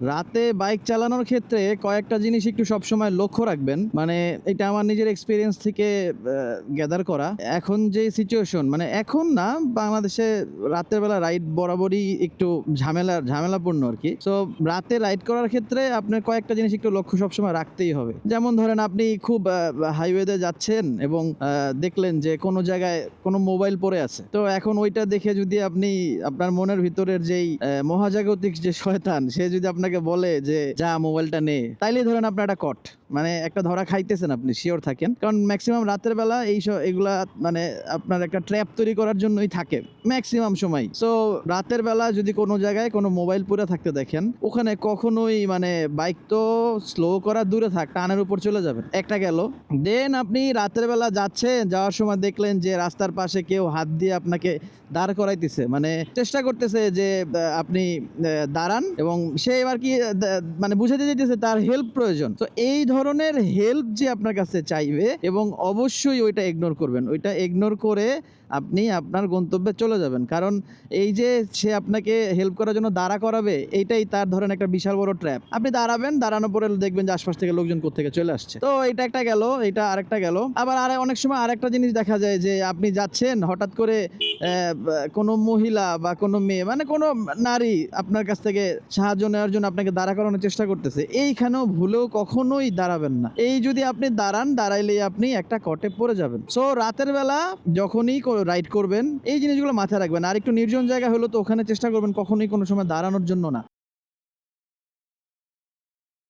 রাতে বাইক চালানোর ক্ষেত্রে কয়েকটা জিনিস একটু সবসময় লক্ষ্য রাখবেন। মানে এটা আমার নিজের এক্সপেরিয়েন্স থেকে গ্যাদার করা। এখন যে সিচুয়েশন মানে এখন না, বাংলাদেশে রাতের বেলা রাইড বরাবরই একটু ঝামেলাপূর্ণ আরকি। সো রাতে রাইড করার ক্ষেত্রে আপনার কয়েকটা জিনিস একটু লক্ষ্য সবসময় রাখতেই হবে। যেমন ধরেন আপনি খুব হাইওয়েতে যাচ্ছেন এবং দেখলেন যে কোনো জায়গায় কোনো মোবাইল পড়ে আছে। তো এখন ওইটা দেখে যদি আপনি আপনার মনের ভিতরের যেই মহাজাগতিক যে শয়তান সে যদি আপনাকে বলে যে, "যা মোবাইলটা নে।" তাইলেই ধরেন আপনার একটা কট। মানে একটা ধরা খাইতেছেন আপনি সিওর থাকেন। কারণ মেক্সিমাম রাতের বেলা এগুলা মানে আপনার একটা ট্র্যাপ তৈরি করার জন্যই থাকে মেক্সিমাম সময়। সো রাতের বেলা যদি কোনো জায়গায় কোনো মোবাইল পড়ে থাকতে দেখেন, ওখানে কখনোই মানে বাইক তো স্লো করা দূরে থাক, টানের উপর চলে যাবেন। একটা গেল। দেন আপনি রাতের বেলা যাচ্ছেন, যাওয়ার সময় দেখলেন যে রাস্তার পাশে কেউ হাত দিয়ে আপনাকে দাঁড় করাইতেছে। মানে চেষ্টা করতেছে যে আপনি দাঁড়ান এবং সে এবার কি মানে বুঝাতে চাইতেছে তার হেল্প প্রয়োজন। তো এই ধরনের হেল্প যে আপনার কাছে চাইবে এবং অবশ্যই ওইটা ইগনোর করবেন। ওইটা ইগনোর করে আপনি আপনার গন্তব্যে চলে যাবেন। কারণ এই যে সে আপনাকে হেল্প করার জন্য দাঁড়া করাবে, এইটাই তার ধরেন একটা বিশাল বড় ট্র্যাপ। আপনি দাঁড়াবেন, দাঁড়ানোর পরে দেখবেন যে আশপাশ থেকে লোকজন কোত্থেকে চলে আসছে। তো এটা একটা গেল, এটা আরেকটা গেল। আবার অনেক সময় আরেকটা জিনিস দেখা যায় যে আপনি যাচ্ছেন হঠাৎ করে কোনো মহিলা বা কোনো মেয়ে মানে কোনো নারী আপনার কাছ থেকে সাহায্য নেওয়ার জন্য আপনাকে দাঁড়া করানোর চেষ্টা করতেছে। এইখানেও ভুলেও কখনোই দাঁড়াবেন না। এই যদি আপনি দাঁড়াইলেই আপনি একটা কটে পড়ে যাবেন। সো রাতের বেলা যখনই রাইড করবেন এই জিনিসগুলো মাথায় রাখবেন। আর একটু নির্জন জায়গা হলো তো ওখানে চেষ্টা করবেন কখনোই কোনো সময় দাঁড়ানোর জন্য না।